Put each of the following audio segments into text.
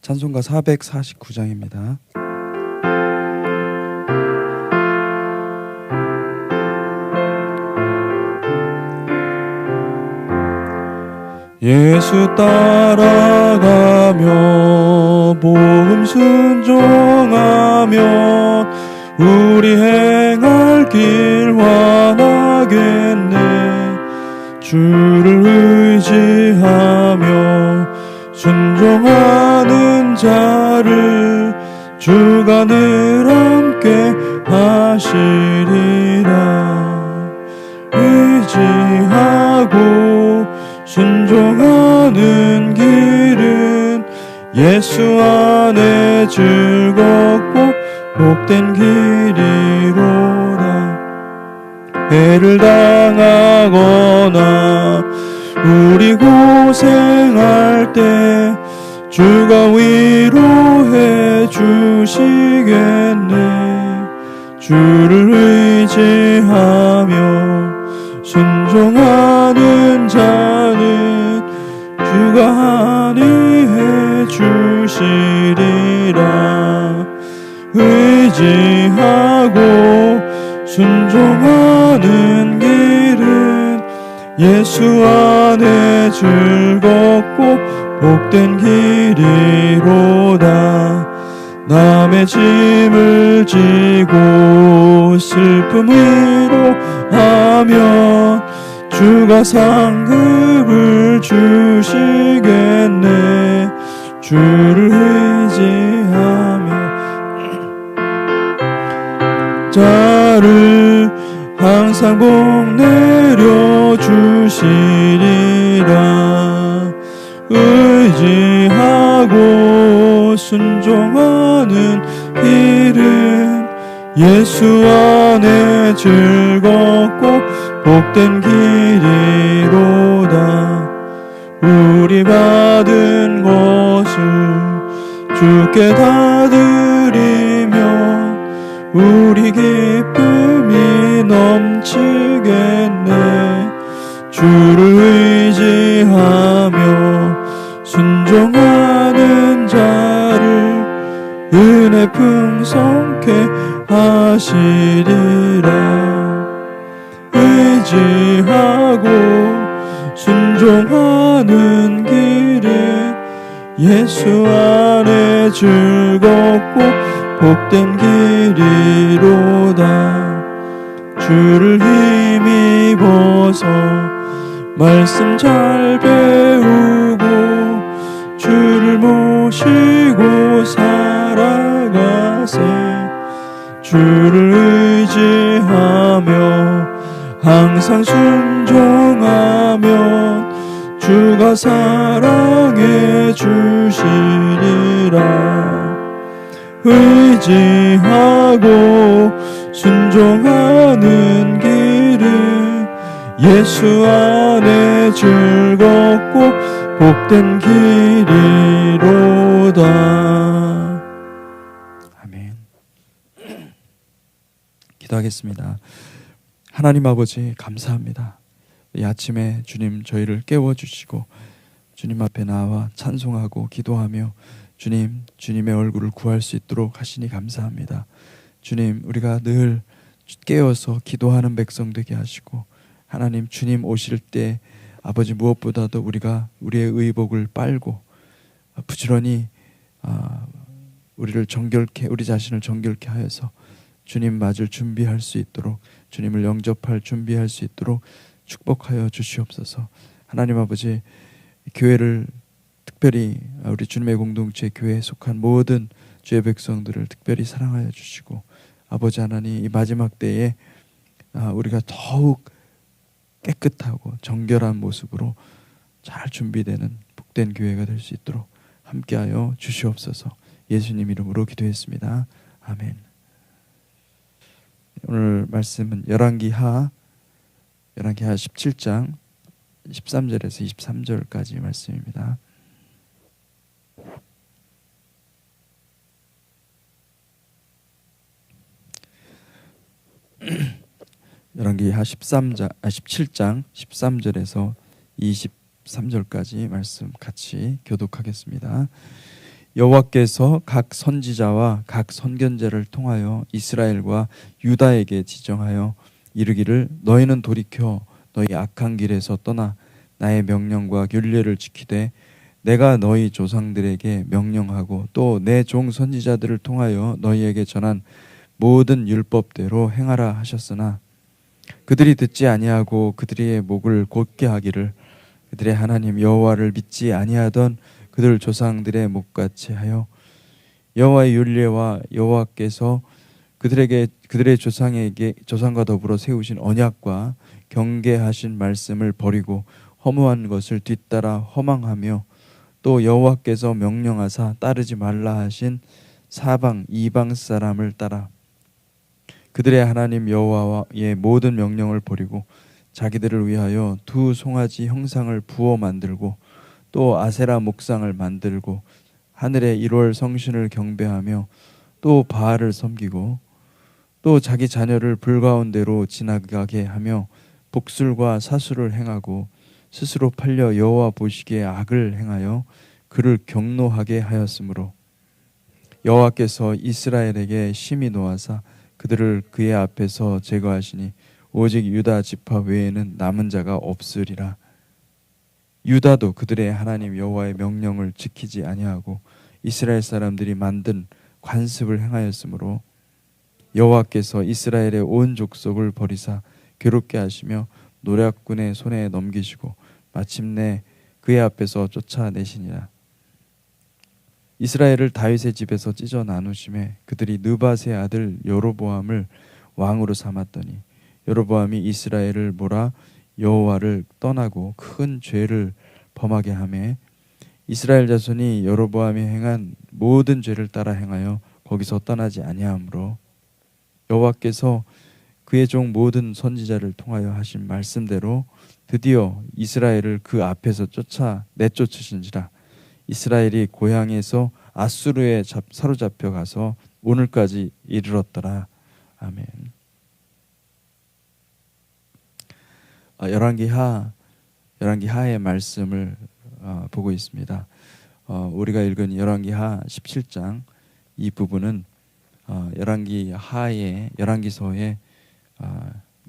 찬송가 449장입니다. 예수 따라가며 복음 순종하면 우리 행할 길 환하겠네. 주를 의지하며 순종하는 자를 주가 늘 함께 하시리라. 의지하고 순종하는 길은 예수 안에 즐겁고 복된 길이로다. 해를 당하거나 우리 고생할 때 주가 위로해 주시겠네. 주를 의지하며 순종하는 자는 주가 안위해 주시리라. 의지하고 순종하는 길은 예수 안에 즐겁고 복된 길이로다. 남의 짐을 지고 슬픔 위로하면 주가 상급을 주시겠네. 주를 의지하며 자를 항상 복 내려주시리라. 의지하고 순종하는 길은 예수 안에 즐겁고 복된 길이로다. 우리 받은 것을 주께 다 드리면 우리 기쁨이 넘치겠네. 주를 의지하며 순종하는 자를 은혜 풍성케 하시리라. 의지하고 순종하는 길은 예수 안에 즐겁고 복된 길이로다. 주를 힘입어서 말씀 잘 배우고 주를 모시고 살아가세. 주를 의지하며 항상 순종하면 주가 사랑해 주시리라. 의지하고 순종하는 길은 예수 안에 즐겁고 복된 길이로다. 아멘. 기도하겠습니다. 하나님 아버지 감사합니다. 이 아침에 주님 저희를 깨워주시고 주님 앞에 나와 찬송하고 기도하며 주님의 얼굴을 구할 수 있도록 하시니 감사합니다. 주님, 우리가 늘 깨어서 기도하는 백성 되게 하시고 하나님, 주님 오실 때 아버지 무엇보다도 우리가 우리의 의복을 빨고 부지런히 우리 자신을 정결케 하여서 주님 맞을 준비할 수 있도록, 주님을 영접할 준비할 수 있도록 축복하여 주시옵소서. 하나님 아버지, 교회를 특별히 우리 주님의 공동체 교회에 속한 모든 주의 백성들을 특별히 사랑하여 주시고 아버지 하나님, 이 마지막 때에 우리가 더욱 깨끗하고 정결한 모습으로 잘 준비되는 복된 교회가 될 수 있도록 함께하여 주시옵소서. 예수님 이름으로 기도했습니다. 아멘. 오늘 말씀은 열왕기하 17장 13절에서 23절까지 말씀입니다. 열왕기하 17장 13절에서 23절까지 말씀 같이 교독하겠습니다. 여호와께서 각 선지자와 각 선견자를 통하여 이스라엘과 유다에게 지정하여 이르기를 너희는 돌이켜 너희 악한 길에서 떠나 나의 명령과 율례를 지키되 내가 너희 조상들에게 명령하고 또 내 종 선지자들을 통하여 너희에게 전한 모든 율법대로 행하라 하셨으나 그들이 듣지 아니하고 그들의 목을 곧게 하기를 그들의 하나님 여호와를 믿지 아니하던 그들 조상들의 목같이 하여 여호와의 율례와 여호와께서 그들의 조상과 더불어 세우신 언약과 경계하신 말씀을 버리고 허무한 것을 뒤따라 허망하며 또 여호와께서 명령하사 따르지 말라 하신 사방 이방 사람을 따라 그들의 하나님 여호와의 모든 명령을 버리고 자기들을 위하여 두 송아지 형상을 부어 만들고 또 아세라 목상을 만들고 하늘의 1월 성신을 경배하며 또 바알을 섬기고 또 자기 자녀를 불가운데로 지나가게 하며 복술과 사술을 행하고 스스로 팔려 여호와 보시기에 악을 행하여 그를 경노하게 하였으므로 여호와께서 이스라엘에게 심히 노하사 그들을 그의 앞에서 제거하시니 오직 유다 지파 외에는 남은 자가 없으리라. 유다도 그들의 하나님 여호와의 명령을 지키지 아니하고 이스라엘 사람들이 만든 관습을 행하였으므로 여호와께서 이스라엘의 온 족속을 버리사 괴롭게 하시며 노략군의 손에 넘기시고 마침내 그의 앞에서 쫓아내시니라. 이스라엘을 다윗의 집에서 찢어 나누심에 그들이 느밧의 아들 여로보암을 왕으로 삼았더니 여로보암이 이스라엘을 몰아 여호와를 떠나고 큰 죄를 범하게 하매 이스라엘 자손이 여로보암이 행한 모든 죄를 따라 행하여 거기서 떠나지 아니하므로 여호와께서 그의 종 모든 선지자를 통하여 하신 말씀대로 드디어 이스라엘을 그 앞에서 내쫓으신지라. 이스라엘이 고향에서 아수르에 사로잡혀 가서 오늘까지 이르렀더라. 아멘. 열왕기하의 말씀을 보고 있습니다. 우리가 읽은 열왕기하 17장 이 부분은 열왕기서의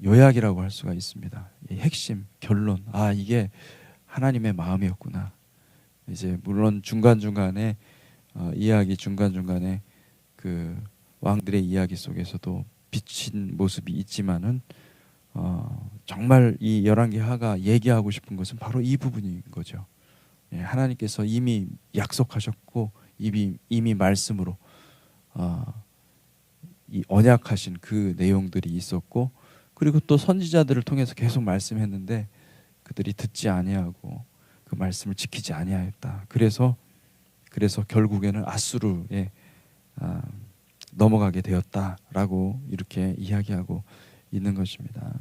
요약이라고 할 수가 있습니다. 핵심, 결론. 이게 하나님의 마음이었구나. 이제 물론 중간중간에 중간중간에 그 왕들의 이야기 속에서도 비친 모습이 있지만은 정말 이 열왕기하가 얘기하고 싶은 것은 바로 이 부분인 거죠. 하나님께서 이미 약속하셨고 이미 말씀으로 이 언약하신 그 내용들이 있었고 그리고 또 선지자들을 통해서 계속 말씀했는데 그들이 듣지 아니하고 그 말씀을 지키지 아니하였다. 그래서 결국에는 아수르에 넘어가게 되었다라고 이렇게 이야기하고 있는 것입니다.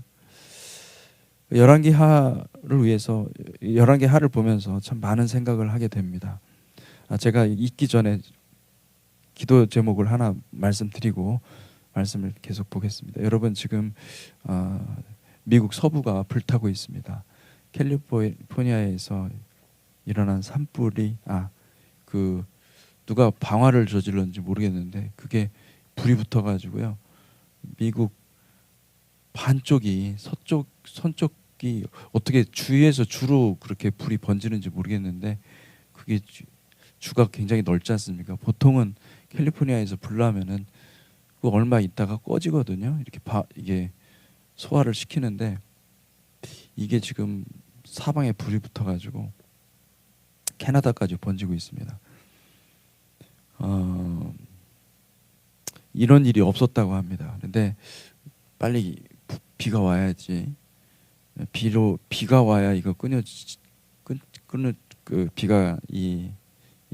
열왕기하를 보면서 참 많은 생각을 하게 됩니다. 제가 읽기 전에 기도 제목을 하나 말씀드리고 말씀을 계속 보겠습니다. 여러분 지금 미국 서부가 불타고 있습니다. 캘리포니아에서 일어난 산불이 누가 방화를 저질렀는지 모르겠는데 그게 불이 붙어가지고요. 미국 반쪽이 서쪽이 어떻게 주위에서 주로 그렇게 불이 번지는지 모르겠는데 그게 주가 굉장히 넓지 않습니까? 보통은 캘리포니아에서 불 나면은 그 얼마 있다가 꺼지거든요. 이렇게 이게 소화를 시키는데 이게 지금 사방에 불이 붙어가지고 캐나다까지 번지고 있습니다. 이런 일이 없었다고 합니다. 그런데 빨리 비가 와야지. 비가 와야 이거 끊을 그 비가 이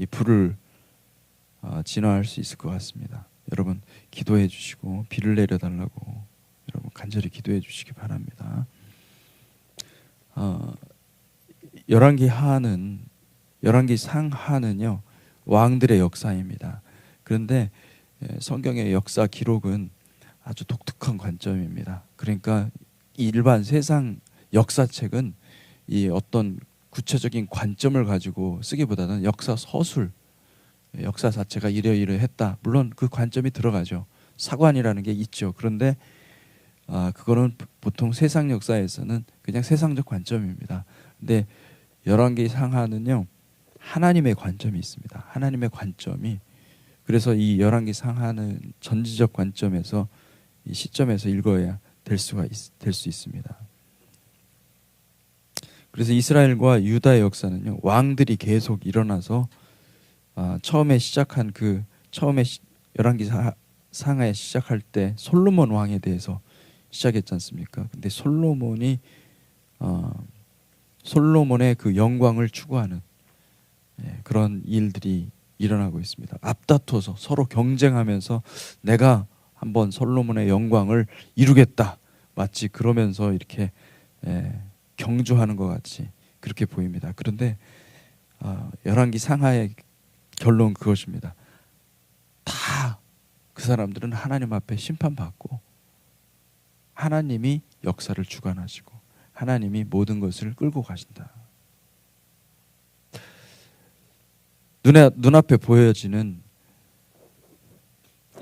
불을 진화할 수 있을 것 같습니다. 여러분 기도해 주시고 비를 내려달라고 여러분 간절히 기도해 주시기 바랍니다. 열왕기상하는요 왕들의 역사입니다. 그런데 성경의 역사 기록은 아주 독특한 관점입니다. 그러니까 일반 세상 역사책은 이 어떤 구체적인 관점을 가지고 쓰기보다는 역사 서술, 역사 자체가 이러이러했다. 물론 그 관점이 들어가죠. 사관이라는 게 있죠. 그런데 그거는 보통 세상 역사에서는 그냥 세상적 관점입니다. 근데 열왕기 상하는요, 하나님의 관점이 있습니다. 하나님의 관점이. 그래서 이 열왕기 상하는 전지적 관점에서, 이 시점에서 읽어야 될 수 있습니다. 그래서 이스라엘과 유다의 역사는요, 왕들이 계속 일어나서 처음에 시작한 열왕기 상하에 시작할 때 솔로몬 왕에 대해서 시작했지 않습니까? 근데 솔로몬의 그 영광을 추구하는 그런 일들이 일어나고 있습니다. 앞다퉈서 서로 경쟁하면서 내가 한번 솔로몬의 영광을 이루겠다. 마치 그러면서 이렇게 경주하는 것 같이 그렇게 보입니다. 그런데 열왕기 상하의 결론은 그것입니다. 다 그 사람들은 하나님 앞에 심판받고 하나님이 역사를 주관하시고 하나님이 모든 것을 끌고 가신다. 눈앞에 보여지는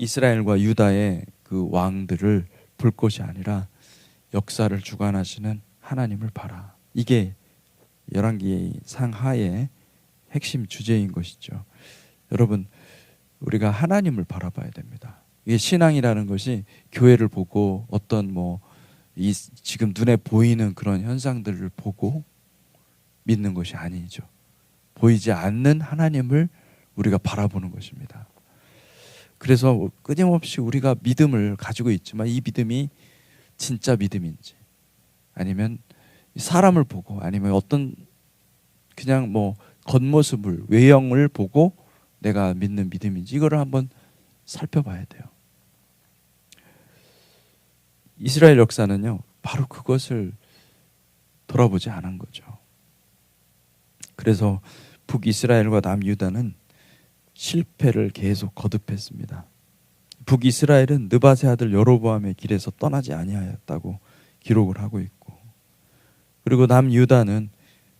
이스라엘과 유다의 그 왕들을 볼 것이 아니라 역사를 주관하시는 하나님을 봐라. 이게 열왕기 상하의 핵심 주제인 것이죠. 여러분, 우리가 하나님을 바라봐야 됩니다. 이게 신앙이라는 것이 교회를 보고 어떤 지금 눈에 보이는 그런 현상들을 보고 믿는 것이 아니죠. 보이지 않는 하나님을 우리가 바라보는 것입니다. 그래서 끊임없이 우리가 믿음을 가지고 있지만 이 믿음이 진짜 믿음인지, 아니면 사람을 보고, 아니면 어떤 그냥 겉모습을, 외형을 보고 내가 믿는 믿음인지, 이거를 한번 살펴봐야 돼요. 이스라엘 역사는요, 바로 그것을 돌아보지 않은 거죠. 그래서 북이스라엘과 남유다는 실패를 계속 거듭했습니다. 북이스라엘은 느밧의 아들 여로보암의 길에서 떠나지 아니하였다고 기록을 하고 있고, 그리고 남유다는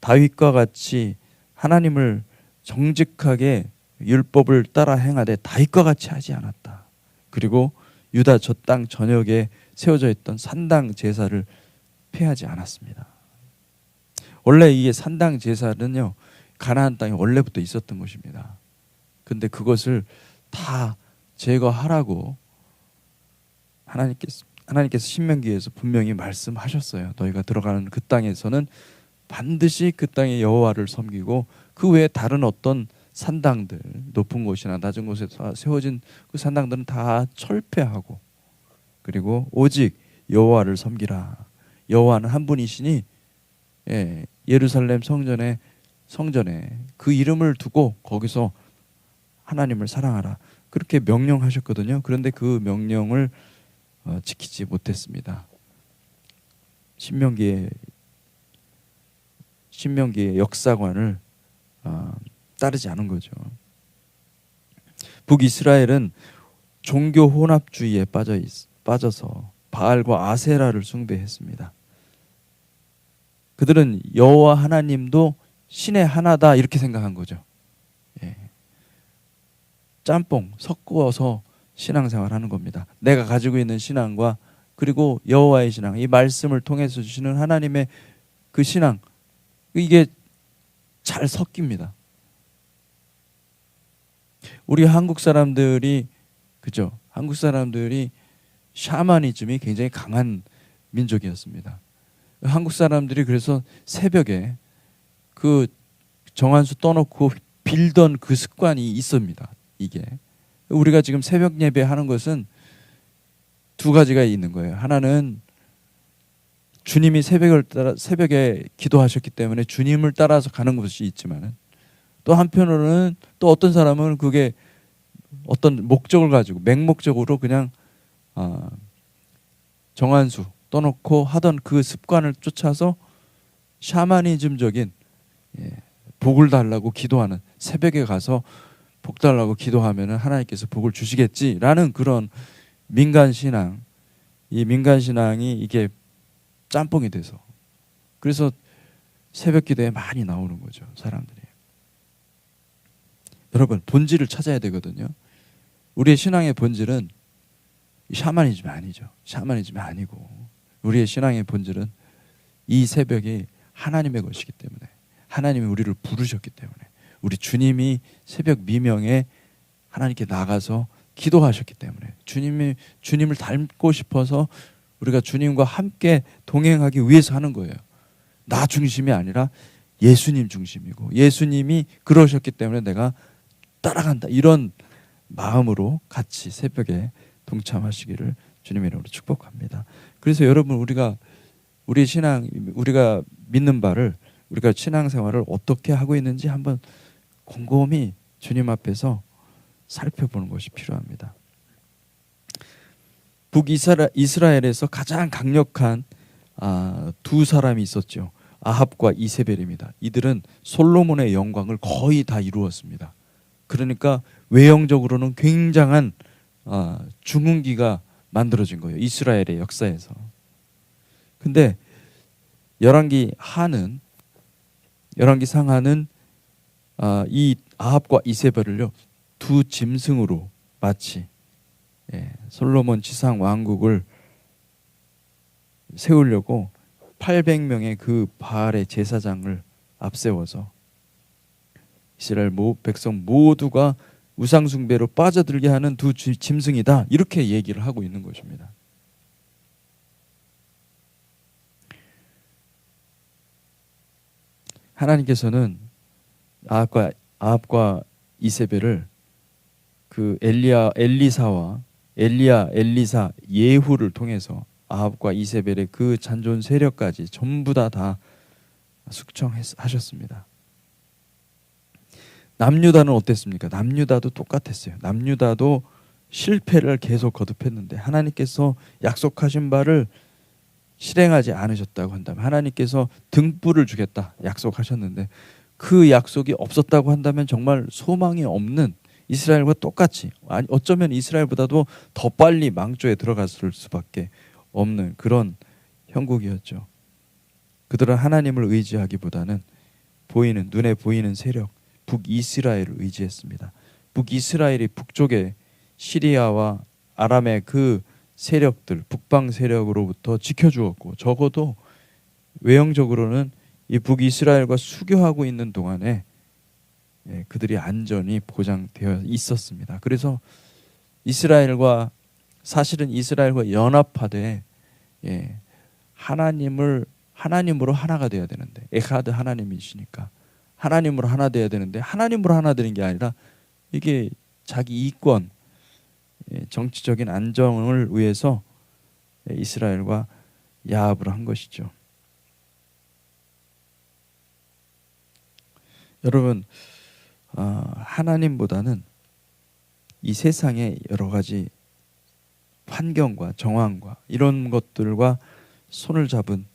다윗과 같이 하나님을 정직하게 율법을 따라 행하되 다윗과 같이 하지 않았다. 그리고 유다 저 땅 전역에 세워져 있던 산당 제사를 폐하지 않았습니다. 원래 이게 산당 제사는요, 가나안 땅에 원래부터 있었던 것입니다. 근데 그것을 다 제거하라고 하나님께서 신명기에서 분명히 말씀하셨어요. 너희가 들어가는 그 땅에서는 반드시 그 땅의 여호와를 섬기고 그 외에 다른 어떤 산당들, 높은 곳이나 낮은 곳에 세워진 그 산당들은 다 철폐하고, 그리고 오직 여호와를 섬기라. 여호와는 한 분이시니 예루살렘 성전에 그 이름을 두고 거기서 하나님을 사랑하라. 그렇게 명령하셨거든요. 그런데 그 명령을 지키지 못했습니다. 신명기의 역사관을 따르지 않은 거죠. 북이스라엘은 종교 혼합주의에 빠져서 바알과 아세라를 숭배했습니다. 그들은 여호와 하나님도 신의 하나다 이렇게 생각한 거죠. 짬뽕 섞어서 신앙생활하는 겁니다. 내가 가지고 있는 신앙과 그리고 여호와의 신앙, 이 말씀을 통해서 주시는 하나님의 그 신앙, 이게 잘 섞입니다. 우리 한국 사람들이 샤머니즘이 굉장히 강한 민족이었습니다. 한국 사람들이 그래서 새벽에 그 정한수 떠놓고 빌던 그 습관이 있습니다. 이게 우리가 지금 새벽 예배하는 것은 두 가지가 있는 거예요. 하나는 주님이 새벽에 기도하셨기 때문에 주님을 따라서 가는 것이 있지만, 또 한편으로는 또 어떤 사람은 그게 어떤 목적을 가지고 맹목적으로 그냥 정한수 떠놓고 하던 그 습관을 쫓아서 샤머니즘적인 복을 달라고 기도하는, 새벽에 가서 복 달라고 기도하면 하나님께서 복을 주시겠지라는 그런 민간신앙, 이 민간신앙이 이게 짬뽕이 돼서, 그래서 새벽 기도에 많이 나오는 거죠, 사람들이. 여러분, 본질을 찾아야 되거든요. 우리의 신앙의 본질은 샤머니즘이 아니죠. 샤머니즘이 아니고 우리의 신앙의 본질은 이 새벽이 하나님의 것이기 때문에, 하나님이 우리를 부르셨기 때문에, 우리 주님이 새벽 미명에 하나님께 나가서 기도하셨기 때문에, 주님을 닮고 싶어서 우리가 주님과 함께 동행하기 위해서 하는 거예요. 나 중심이 아니라 예수님 중심이고, 예수님이 그러셨기 때문에 내가 따라간다, 이런 마음으로 같이 새벽에 동참하시기를 주님의 이름으로 축복합니다. 그래서 여러분, 우리 신앙, 우리가 믿는 바를, 우리가 신앙생활을 어떻게 하고 있는지 한번 곰곰이 주님 앞에서 살펴보는 것이 필요합니다. 북이스라엘에서 가장 강력한 두 사람이 있었죠. 아합과 이세벨입니다. 이들은 솔로몬의 영광을 거의 다 이루었습니다. 그러니까 외형적으로는 굉장한 중흥기가 만들어진 거예요. 이스라엘의 역사에서. 근데 열왕기 상하는 이 아합과 이세벨을요, 두 짐승으로 마치 솔로몬 지상 왕국을 세우려고 800명의 그 바알의 제사장을 앞세워서 이스라엘 백성 모두가 우상 숭배로 빠져들게 하는 두 짐승이다, 이렇게 얘기를 하고 있는 것입니다. 하나님께서는 아합과 이세벨을 그 엘리사, 예후를 통해서 아합과 이세벨의 그 잔존 세력까지 전부 다 숙청하셨습니다. 남유다는 어땠습니까? 남유다도 똑같았어요. 남유다도 실패를 계속 거듭했는데, 하나님께서 약속하신 바를 실행하지 않으셨다고 한다면, 하나님께서 등불을 주겠다 약속하셨는데 그 약속이 없었다고 한다면 정말 소망이 없는, 이스라엘과 똑같이, 어쩌면 이스라엘보다도 더 빨리 망조에 들어갔을 수밖에 없는 그런 형국이었죠. 그들은 하나님을 의지하기보다는 눈에 보이는 세력, 북이스라엘을 의지했습니다. 북이스라엘이 북쪽에 시리아와 아람의 그 세력들, 북방 세력으로부터 지켜주었고, 적어도 외형적으로는 이 북이스라엘과 수교하고 있는 동안에 그들이 안전이 보장되어 있었습니다. 그래서 이스라엘과 연합하되 하나님으로 하나가 되어야 되는데, 에하드 하나님이시니까 하나님으로 하나 되어야 되는데, 하나님으로 하나 되는 게 아니라 이게 자기 이권, 정치적인 안정을 위해서 이스라엘과 야합을 한 것이죠. 여러분, 하나님보다는 이 세상의 여러 가지 환경과 정황과 이런 것들과 손을 잡은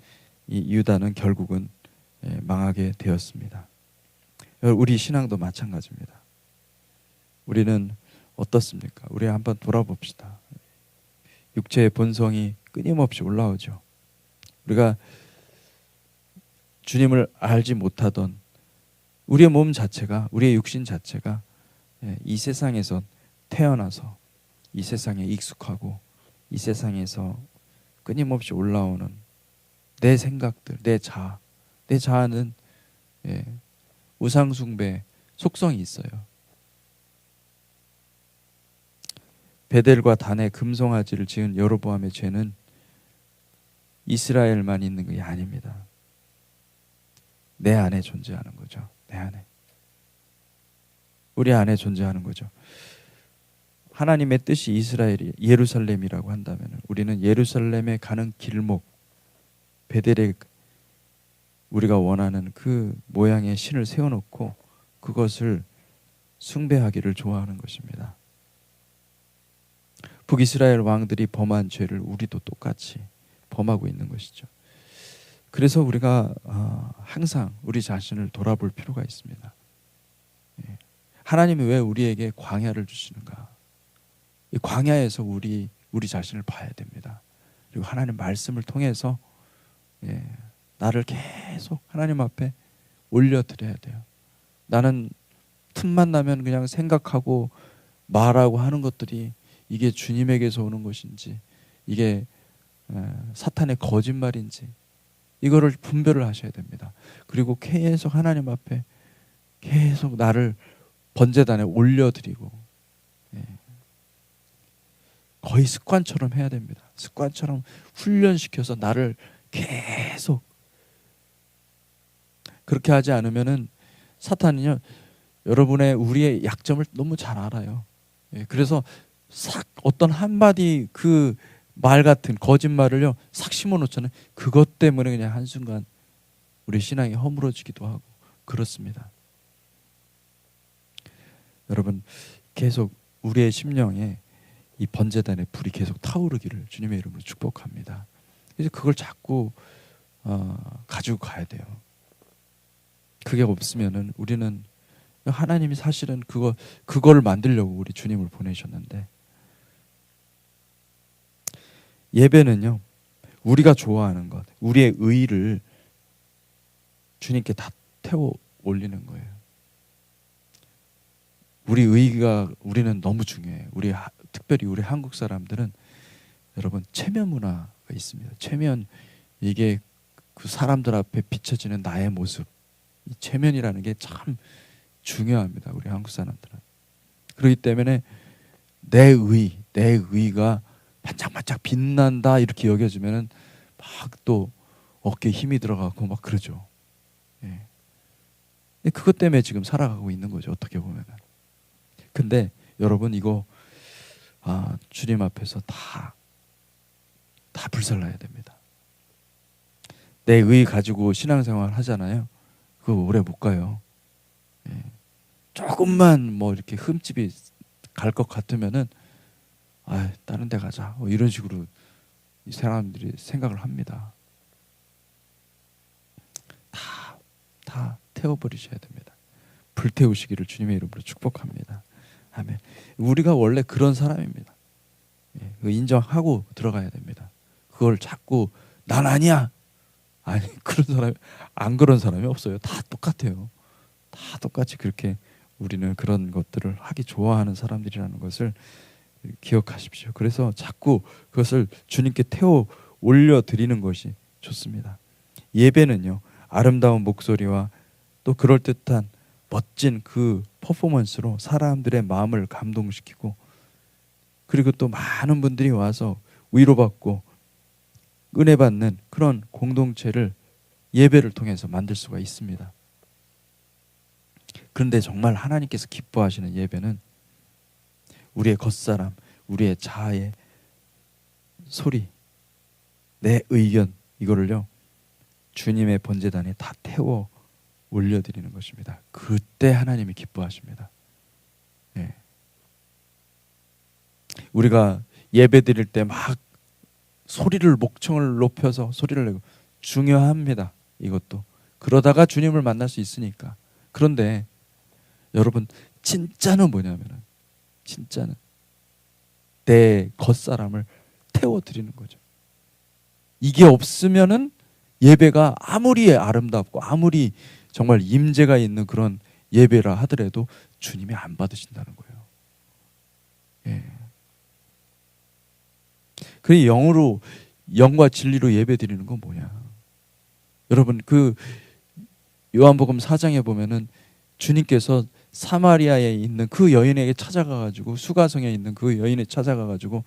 이 유다는 결국은 망하게 되었습니다. 우리 신앙도 마찬가지입니다. 우리는 어떻습니까? 우리 한번 돌아봅시다. 육체의 본성이 끊임없이 올라오죠. 우리가 주님을 알지 못하던 우리의 몸 자체가, 우리의 육신 자체가 이 세상에서 태어나서 이 세상에 익숙하고 이 세상에서 끊임없이 올라오는 내 생각들, 내 자아는 우상숭배 속성이 있어요. 베델과 단의 금송아지를 지은 여로보암의 죄는 이스라엘만 있는 게 아닙니다. 내 안에 존재하는 거죠. 내 안에. 우리 안에 존재하는 거죠. 하나님의 뜻이 이스라엘이 예루살렘이라고 한다면 우리는 예루살렘에 가는 길목, 베델에 우리가 원하는 그 모양의 신을 세워놓고 그것을 숭배하기를 좋아하는 것입니다. 북이스라엘 왕들이 범한 죄를 우리도 똑같이 범하고 있는 것이죠. 그래서 우리가 항상 우리 자신을 돌아볼 필요가 있습니다. 하나님이 왜 우리에게 광야를 주시는가? 이 광야에서 우리 자신을 봐야 됩니다. 그리고 하나님 말씀을 통해서 나를 계속 하나님 앞에 올려드려야 돼요. 나는 틈만 나면 그냥 생각하고 말하고 하는 것들이 이게 주님에게서 오는 것인지 이게 사탄의 거짓말인지 이거를 분별을 하셔야 됩니다. 그리고 계속 하나님 앞에 계속 나를 번제단에 올려드리고 거의 습관처럼 해야 됩니다. 습관처럼 훈련시켜서 나를 계속 그렇게 하지 않으면은 사탄은요 여러분의 우리의 약점을 너무 잘 알아요. 그래서 싹 어떤 한마디 그 말 같은 거짓말을요 싹 심어놓잖아요. 그것 때문에 그냥 한순간 우리 신앙이 허물어지기도 하고 그렇습니다. 여러분 계속 우리의 심령에 이 번제단의 불이 계속 타오르기를 주님의 이름으로 축복합니다. 그래서 그걸 자꾸 가지고 가야 돼요. 그게 없으면은 우리는 하나님이 사실은 그걸 만들려고 우리 주님을 보내셨는데 예배는요 우리가 좋아하는 것, 우리의 의를 주님께 다 태워 올리는 거예요. 우리 의가 우리는 너무 중요해요. 특별히 우리 한국 사람들은 여러분 체면 문화가 있습니다. 체면 이게 그 사람들 앞에 비춰지는 나의 모습, 이 체면이라는 게 참 중요합니다. 우리 한국 사람들은. 그렇기 때문에 내 의가 반짝반짝 빛난다 이렇게 여겨지면은 막 또 어깨에 힘이 들어가고 막 그러죠. 예. 그것 때문에 지금 살아가고 있는 거죠. 어떻게 보면은. 근데 여러분 이거 주님 앞에서 다 불살라야 됩니다. 내 의 가지고 신앙생활 하잖아요. 그거 오래 못 가요. 예. 조금만 뭐 이렇게 흠집이 갈 것 같으면은 다른 데 가자 뭐 이런 식으로 이 사람들이 생각을 합니다. 다 태워버리셔야 됩니다. 불태우시기를 주님의 이름으로 축복합니다. 아멘. 우리가 원래 그런 사람입니다. 그 인정하고 들어가야 됩니다. 그걸 자꾸 난 아니야. 아니 그런 사람이 안 그런 사람이 없어요. 다 똑같아요. 다 똑같이 그렇게 우리는 그런 것들을 하기 좋아하는 사람들이라는 것을 기억하십시오. 그래서 자꾸 그것을 주님께 태워 올려 드리는 것이 좋습니다. 예배는요 아름다운 목소리와 또 그럴듯한 멋진 그 퍼포먼스로 사람들의 마음을 감동시키고 그리고 또 많은 분들이 와서 위로받고 은혜 받는 그런 공동체를 예배를 통해서 만들 수가 있습니다. 그런데 정말 하나님께서 기뻐하시는 예배는 우리의 겉사람, 우리의 자아의 소리, 내 의견 이거를요 주님의 번제단에 다 태워 올려드리는 것입니다. 그때 하나님이 기뻐하십니다. 예. 우리가 예배 드릴 때 막 소리를 목청을 높여서 소리를 내고 중요합니다. 이것도 그러다가 주님을 만날 수 있으니까. 그런데 여러분 진짜는 뭐냐면은 진짜는 내 겉사람을 태워드리는 거죠. 이게 없으면은 예배가 아무리 아름답고 아무리 정말 임재가 있는 그런 예배라 하더라도 주님이 안 받으신다는 거예요. 예. 그 영과 진리로 예배 드리는 건 뭐냐? 여러분 그 요한복음 4장에 보면은 주님께서 사마리아에 있는 그 여인에게 찾아가 가지고 수가성에 있는 그 여인에 찾아가 가지고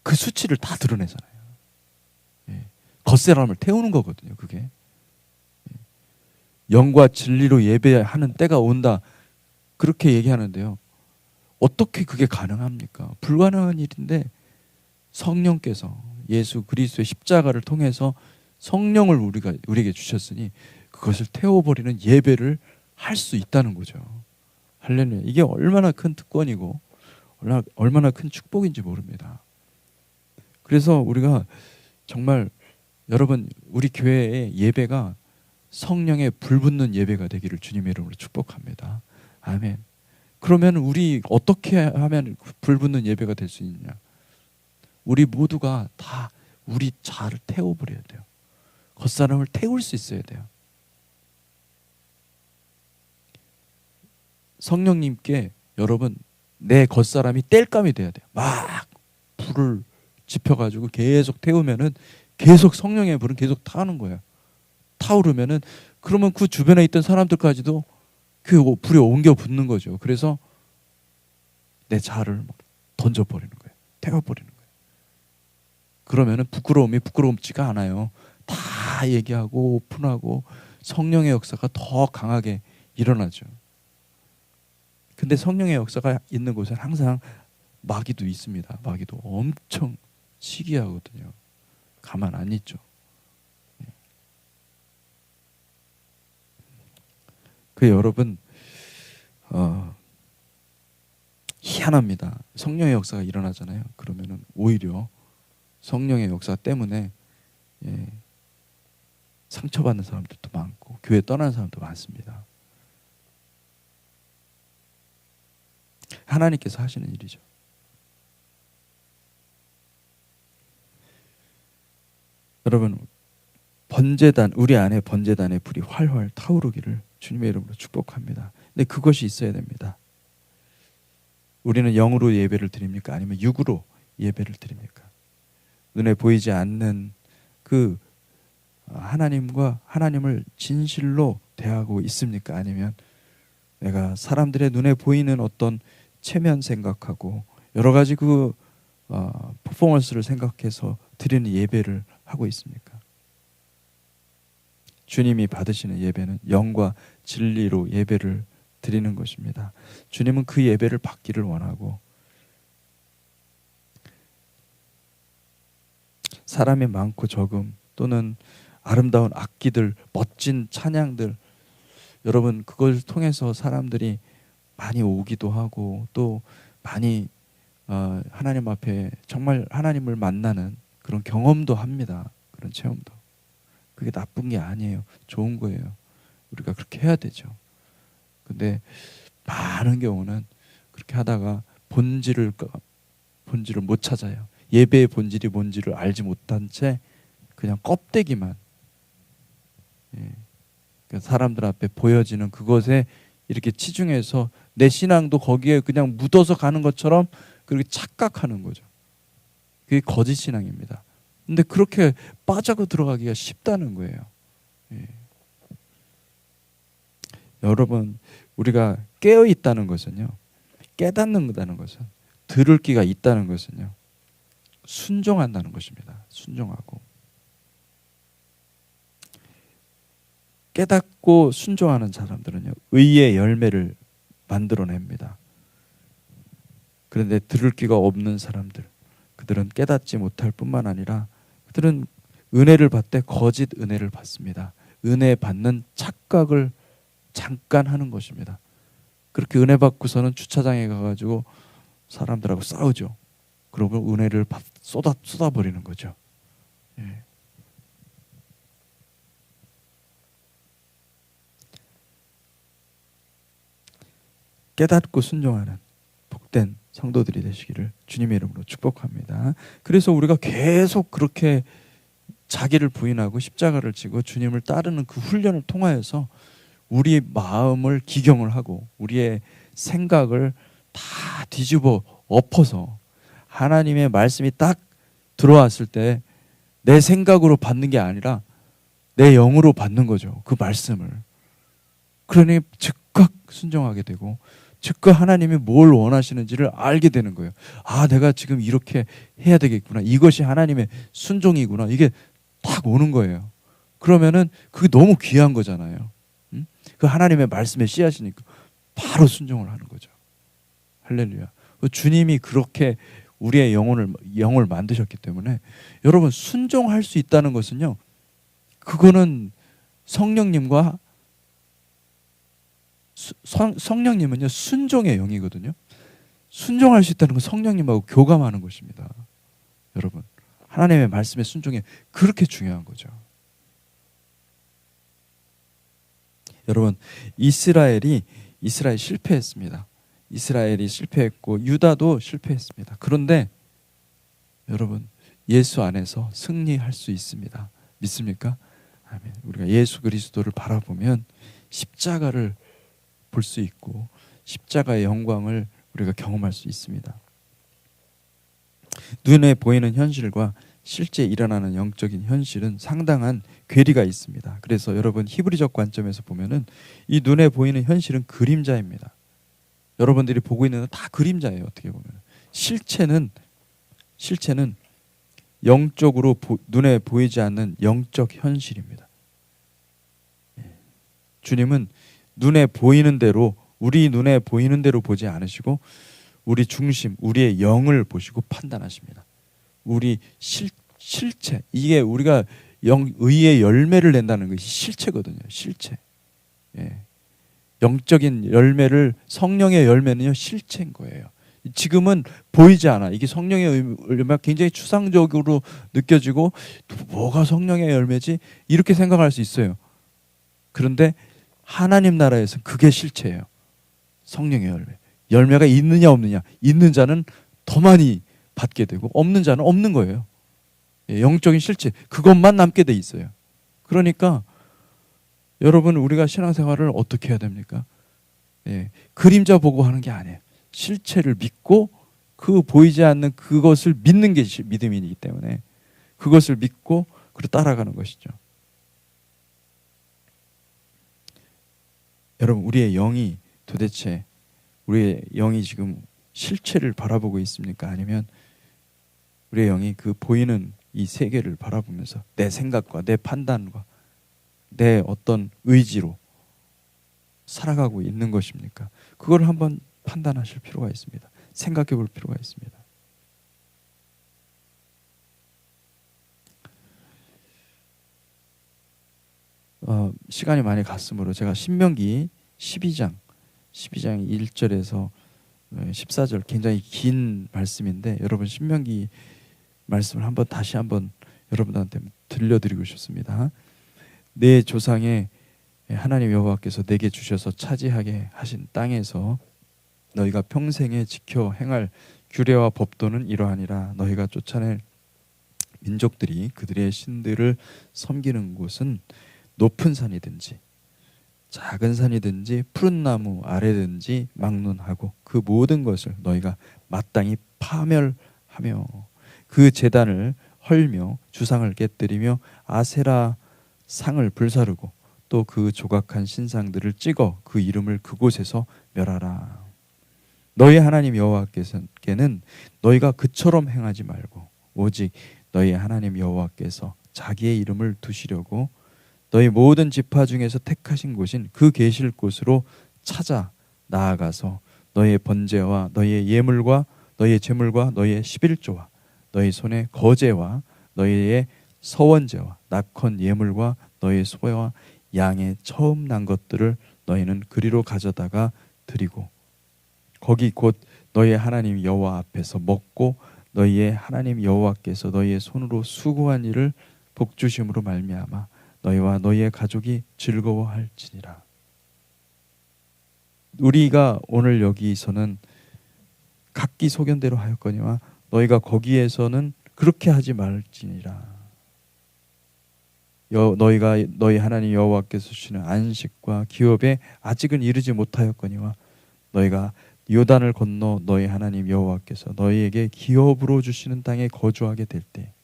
그 수치를 다 드러내잖아요. 예. 겉사람을 태우는 거거든요. 그게 예. 영과 진리로 예배하는 때가 온다 그렇게 얘기하는데요. 어떻게 그게 가능합니까? 불가능한 일인데 성령께서 예수 그리스도의 십자가를 통해서 성령을 우리에게 주셨으니 그것을 태워버리는 예배를 할 수 있다는 거죠. 할렐루야. 이게 얼마나 큰 특권이고 얼마나 큰 축복인지 모릅니다. 그래서 우리가 정말 여러분 우리 교회의 예배가 성령의 불붙는 예배가 되기를 주님의 이름으로 축복합니다. 아멘. 그러면 우리 어떻게 하면 불붙는 예배가 될 수 있느냐? 우리 모두가 다 우리 자아를 태워버려야 돼요. 겉사람을 태울 수 있어야 돼요. 성령님께 여러분 내 겉사람이 땔감이 돼야 돼요. 막 불을 지펴가지고 계속 태우면은 계속 성령의 불은 계속 타는 거예요. 타오르면은 그러면 그 주변에 있던 사람들까지도 그 불에 옮겨 붙는 거죠. 그래서 내 자아를 막 던져버리는 거예요. 태워버리는 거예요. 그러면은 부끄러움이 부끄럽지가 않아요. 다 얘기하고 오픈하고 성령의 역사가 더 강하게 일어나죠. 근데 성령의 역사가 있는 곳엔 항상 마귀도 있습니다. 마귀도 엄청 시기하거든요. 가만 안 있죠. 그 여러분 희한합니다. 성령의 역사가 일어나잖아요. 그러면은 오히려 성령의 역사 때문에 상처받는 사람들도 많고 교회 떠나는 사람도 많습니다. 하나님께서 하시는 일이죠. 여러분 번제단 우리 안에 번제단의 불이 활활 타오르기를 주님의 이름으로 축복합니다. 근데 그것이 있어야 됩니다. 우리는 영으로 예배를 드립니까? 아니면 육으로 예배를 드립니까? 눈에 보이지 않는 그 하나님과 하나님을 진실로 대하고 있습니까? 아니면 내가 사람들의 눈에 보이는 어떤 체면 생각하고 여러 가지 그 퍼포먼스를 생각해서 드리는 예배를 하고 있습니까? 주님이 받으시는 예배는 영과 진리로 예배를 드리는 것입니다. 주님은 그 예배를 받기를 원하고 사람이 많고 적음 또는 아름다운 악기들, 멋진 찬양들 여러분 그걸 통해서 사람들이 많이 오기도 하고 또 많이 하나님 앞에 정말 하나님을 만나는 그런 경험도 합니다. 그런 체험도. 그게 나쁜 게 아니에요. 좋은 거예요. 우리가 그렇게 해야 되죠. 근데 많은 경우는 그렇게 하다가 본질을 못 찾아요. 예배의 본질이 뭔지를 알지 못한 채 그냥 껍데기만 그러니까 사람들 앞에 보여지는 그것에 이렇게 치중해서 내 신앙도 거기에 그냥 묻어서 가는 것처럼 그렇게 착각하는 거죠. 그게 거짓 신앙입니다. 근데 그렇게 빠져고 들어가기가 쉽다는 거예요. 여러분 우리가 깨어 있다는 것은요, 깨닫는다는 것은 들을 기가 있다는 것은요, 순종한다는 것입니다. 순종하고 깨닫고 순종하는 사람들은요, 의의 열매를 만들어냅니다. 그런데 들을 기가 없는 사람들, 그들은 깨닫지 못할 뿐만 아니라 그들은 은혜를 받되 거짓 은혜를 받습니다. 은혜 받는 착각을 잠깐 하는 것입니다. 그렇게 은혜 받고서는 주차장에 가가지고 사람들하고 싸우죠. 그러고 은혜를 쏟아버리는 거죠. 깨닫고 순종하는 복된 성도들이 되시기를 주님의 이름으로 축복합니다. 그래서 우리가 계속 그렇게 자기를 부인하고 십자가를 지고 주님을 따르는 그 훈련을 통하여서 우리 마음을 기경을 하고 우리의 생각을 다 뒤집어 엎어서 하나님의 말씀이 딱 들어왔을 때 내 생각으로 받는 게 아니라 내 영으로 받는 거죠. 그 말씀을. 그러니 즉각 순종하게 되고 즉각 하나님이 뭘 원하시는지를 알게 되는 거예요. 아, 내가 지금 이렇게 해야 되겠구나. 이것이 하나님의 순종이구나. 이게 딱 오는 거예요. 그러면은 그게 너무 귀한 거잖아요. 그 하나님의 말씀에 씨앗이니까 바로 순종을 하는 거죠. 할렐루야. 주님이 그렇게 우리의 영을 만드셨기 때문에 여러분 순종할 수 있다는 것은요, 그거는 성령님과 성령님은요 순종의 영이거든요. 순종할 수 있다는 건 성령님하고 교감하는 것입니다. 여러분 하나님의 말씀에 순종이 그렇게 중요한 거죠. 여러분 이스라엘이 실패했습니다. 이스라엘이 실패했고 유다도 실패했습니다. 그런데 여러분 예수 안에서 승리할 수 있습니다. 믿습니까? 아멘. 우리가 예수 그리스도를 바라보면 십자가를 볼 수 있고 십자가의 영광을 우리가 경험할 수 있습니다. 눈에 보이는 현실과 실제 일어나는 영적인 현실은 상당한 괴리가 있습니다. 그래서 여러분 히브리적 관점에서 보면은 이 눈에 보이는 현실은 그림자입니다. 여러분들이 보고 있는 건 다 그림자예요. 어떻게 보면 실체는 영적으로 눈에 보이지 않는 영적 현실입니다. 주님은 눈에 보이는 대로, 우리 눈에 보이는 대로 보지 않으시고 우리 중심, 우리의 영을 보시고 판단하십니다. 우리 실체, 이게 우리가 의의 열매를 낸다는 것이 실체거든요. 실체. 예. 영적인 열매를, 성령의 열매는요 실체인 거예요. 지금은 보이지 않아. 이게 성령의 열매가 굉장히 추상적으로 느껴지고 뭐가 성령의 열매지? 이렇게 생각할 수 있어요. 그런데 하나님 나라에서는 그게 실체예요. 성령의 열매. 열매가 있느냐 없느냐. 있는 자는 더 많이 받게 되고 없는 자는 없는 거예요. 영적인 실체. 그것만 남게 돼 있어요. 그러니까 여러분 우리가 신앙생활을 어떻게 해야 됩니까? 그림자 보고 하는 게 아니에요. 실체를 믿고 그 보이지 않는 그것을 믿는 게 믿음이기 때문에 그것을 믿고 그리고 따라가는 것이죠. 여러분 우리의 영이 도대체 우리의 영이 지금 실체를 바라보고 있습니까? 아니면 우리의 영이 그 보이는 이 세계를 바라보면서 내 생각과 내 판단과 내 어떤 의지로 살아가고 있는 것입니까? 그걸 한번 판단하실 필요가 있습니다. 생각해 볼 필요가 있습니다. 시간이 많이 갔으므로 제가 신명기 12장 1절에서 14절 굉장히 긴 말씀인데 여러분 신명기 말씀을 다시 한번 여러분한테 들려드리고 싶습니다. 내 조상의 하나님 여호와께서 내게 주셔서 차지하게 하신 땅에서 너희가 평생에 지켜 행할 규례와 법도는 이러하니라. 너희가 쫓아낼 민족들이 그들의 신들을 섬기는 곳은 높은 산이든지 작은 산이든지 푸른 나무 아래든지 막론하고 그 모든 것을 너희가 마땅히 파멸하며 그 제단을 헐며 주상을 깨뜨리며 아세라 상을 불사르고 또 그 조각한 신상들을 찍어 그 이름을 그곳에서 멸하라. 너희 하나님 여호와께서는 너희가 그처럼 행하지 말고 오직 너희 하나님 여호와께서 자기의 이름을 두시려고 너희 모든 지파 중에서 택하신 곳인 그 계실 곳으로 찾아 나아가서 너희의 번제와 너희의 예물과 너희의 제물과 너희의 11조와 너희 손의 거제와 너희의 서원제와 낙헌 예물과 너희의 소와 양의 처음 난 것들을 너희는 그리로 가져다가 드리고 거기 곧 너희의 하나님 여호와 앞에서 먹고 너희의 하나님 여호와께서 너희의 손으로 수고한 일을 복주심으로 말미암아 너희와 너희의 가족이 즐거워할지니라. 우리가 오늘 여기서는 각기 소견대로 하였거니와 너희가 거기에서는 그렇게 하지 말지니라. 너희가 너희 하나님 여호와께서 주시는 안식과 기업에 아직은 이르지 못하였거니와 너희가 요단을 건너 너희 하나님 여호와께서 너희에게 기업으로 주시는 땅에 거주하게 될 때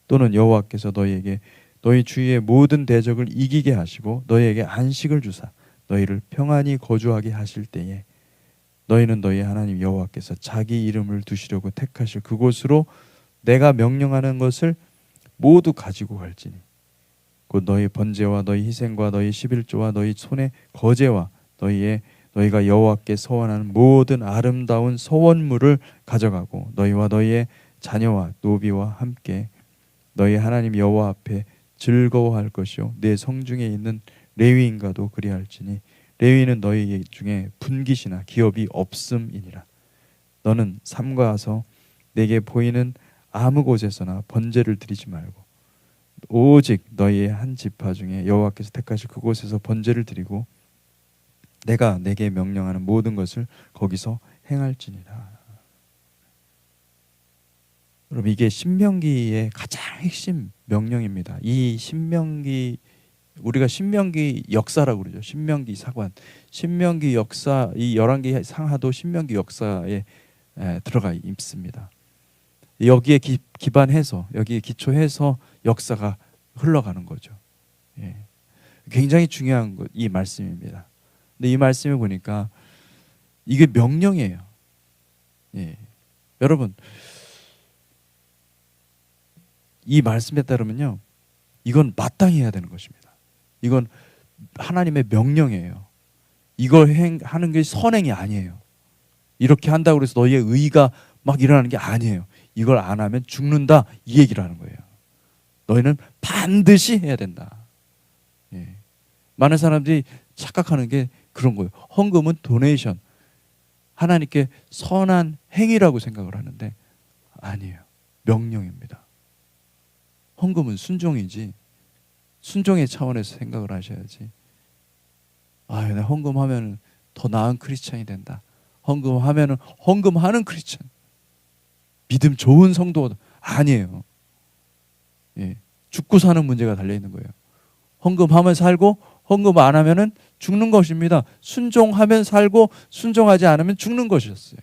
또는 여호와께서 너희에게 너희 주위의 모든 대적을 이기게 하시고 너희에게 안식을 주사 너희를 평안히 거주하게 하실 때에 너희는 너희 하나님 여호와께서 자기 이름을 두시려고 택하실 그곳으로 내가 명령하는 것을 모두 가지고 갈지니 곧 너희 번제와 너희 희생과 너희 11조와 너희 손의 거제와 너희가 여호와께 서원하는 모든 아름다운 서원물을 가져가고 너희와 너희의 자녀와 노비와 함께 너희 하나님 여호와 앞에 즐거워할 것이요 내 성중에 있는 레위인과도 그리할지니 레위인은 너희 중에 분깃이나 기업이 없음이니라. 너는 삼가서 내게 보이는 아무 곳에서나 번제를 드리지 말고 오직 너희의 한 지파 중에 여호와께서 택하실 그곳에서 번제를 드리고 내가 내게 명령하는 모든 것을 거기서 행할지니라. 여러분 이게 신명기의 가장 핵심 명령입니다. 이 신명기의 우리가 신명기 역사라고 그러죠. 신명기 사관, 신명기 역사, 이 열왕기 상하도 신명기 역사에 들어가 있습니다. 여기에 기반해서, 여기에 기초해서 역사가 흘러가는 거죠. 예. 굉장히 중요한 이 말씀입니다. 근데 이 말씀을 보니까 이게 명령이에요. 예. 여러분, 이 말씀에 따르면요, 이건 마땅히 해야 되는 것입니다. 이건 하나님의 명령이에요. 이걸 하는 게 선행이 아니에요. 이렇게 한다고 해서 너희의 의가 막 일어나는 게 아니에요. 이걸 안 하면 죽는다, 이 얘기를 하는 거예요. 너희는 반드시 해야 된다. 예. 많은 사람들이 착각하는 게 그런 거예요. 헌금은 도네이션, 하나님께 선한 행위라고 생각을 하는데 아니에요. 명령입니다. 헌금은 순종이지, 순종의 차원에서 생각을 하셔야지. 아, 나 헌금하면 더 나은 크리스찬이 된다. 헌금하면은 헌금하는 크리스찬, 믿음 좋은 성도 아니에요. 예, 죽고 사는 문제가 달려 있는 거예요. 헌금하면 살고 헌금 안 하면은 죽는 것입니다. 순종하면 살고 순종하지 않으면 죽는 것이었어요.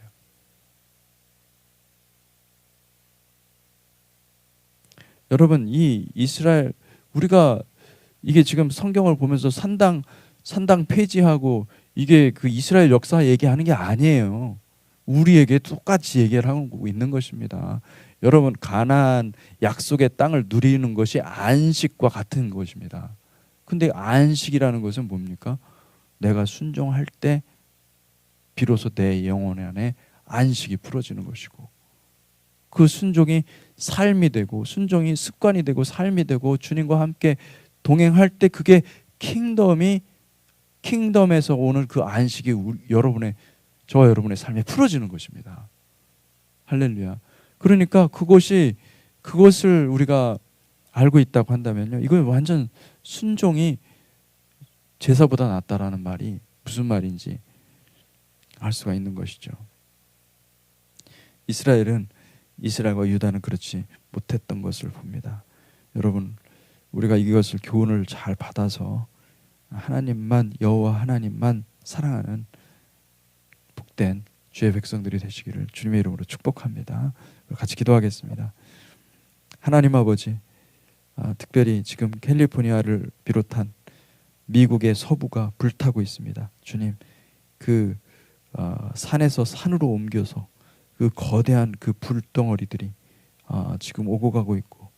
여러분, 이 이스라엘, 우리가 이게 지금 성경을 보면서 산당 폐지하고 이게 그 이스라엘 역사 얘기하는 게 아니에요. 우리에게 똑같이 얘기를 하고 있는 것입니다. 여러분, 가나안 약속의 땅을 누리는 것이 안식과 같은 것입니다. 근데 안식이라는 것은 뭡니까? 내가 순종할 때 비로소 내 영혼 안에 안식이 풀어지는 것이고, 그 순종이 삶이 되고, 순종이 습관이 되고 삶이 되고, 주님과 함께 동행할 때 그게 킹덤에서 오는 그 안식이 저와 여러분의 삶에 풀어지는 것입니다. 할렐루야. 그러니까 그것을 우리가 알고 있다고 한다면요, 이건 완전 순종이 제사보다 낫다라는 말이 무슨 말인지 알 수가 있는 것이죠. 이스라엘과 유다는 그렇지 못했던 것을 봅니다. 여러분, 우리가 이것을 교훈을 잘 받아서 여호와 하나님만 사랑하는 복된 주의 백성들이 되시기를 주님의 이름으로 축복합니다. 같이 기도하겠습니다. 하나님 아버지, 특별히 지금 캘리포니아를 비롯한 미국의 서부가 불타고 있습니다. 주님, 산에서 산으로 옮겨서 그 거대한 그 불덩어리들이 지금 오고 가고 있고,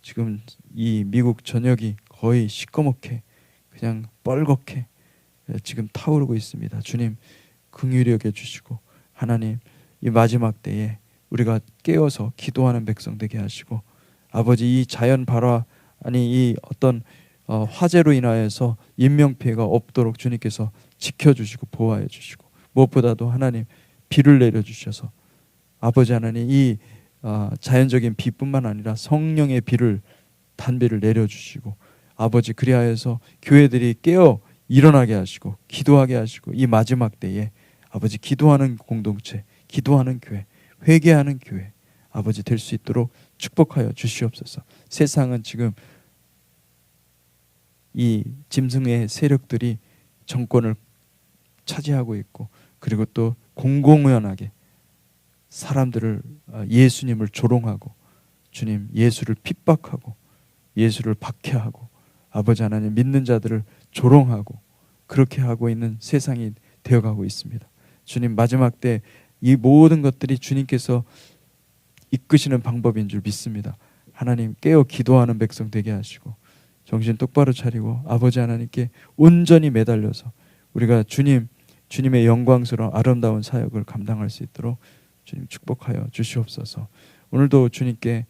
지금 이 미국 전역이 거의 시꺼멓게, 그냥 뻘겋게 지금 타오르고 있습니다. 주님, 긍휼히 여겨 주시고, 하나님, 이 마지막 때에 우리가 깨어서 기도하는 백성 되게 하시고, 아버지, 이 자연 발화, 이 어떤 화재로 인하여서 인명피해가 없도록 주님께서 지켜주시고 보호하여 주시고, 무엇보다도 하나님, 비를 내려주셔서 아버지 하나님, 이 자연적인 비뿐만 아니라 성령의 단비를 내려주시고, 아버지, 그리하여서 교회들이 깨어 일어나게 하시고 기도하게 하시고, 이 마지막 때에 아버지, 기도하는 공동체, 기도하는 교회, 회개하는 교회 아버지 될 수 있도록 축복하여 주시옵소서. 세상은 지금 이 짐승의 세력들이 정권을 차지하고 있고, 그리고 또 공공연하게 사람들을, 예수님을 조롱하고, 주님, 예수를 핍박하고 예수를 박해하고, 아버지 하나님, 믿는 자들을 조롱하고 그렇게 하고 있는 세상이 되어가고 있습니다. 주님, 마지막 때 이 모든 것들이 주님께서 이끄시는 방법인 줄 믿습니다. 하나님, 깨어 기도하는 백성 되게 하시고, 정신 똑바로 차리고 아버지 하나님께 온전히 매달려서 우리가 주님의 영광스러운 아름다운 사역을 감당할 수 있도록 주님 축복하여 주시옵소서. 오늘도 주님께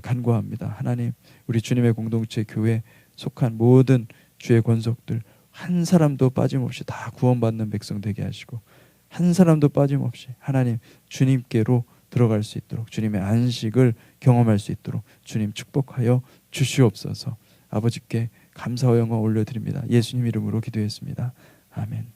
간구합니다. 하나님, 우리 주님의 공동체 교회에 속한 모든 주의 권속들 한 사람도 빠짐없이 다 구원받는 백성 되게 하시고, 한 사람도 빠짐없이 하나님 주님께로 들어갈 수 있도록, 주님의 안식을 경험할 수 있도록 주님 축복하여 주시옵소서. 아버지께 감사와 영광 올려드립니다. 예수님 이름으로 기도했습니다. 아멘.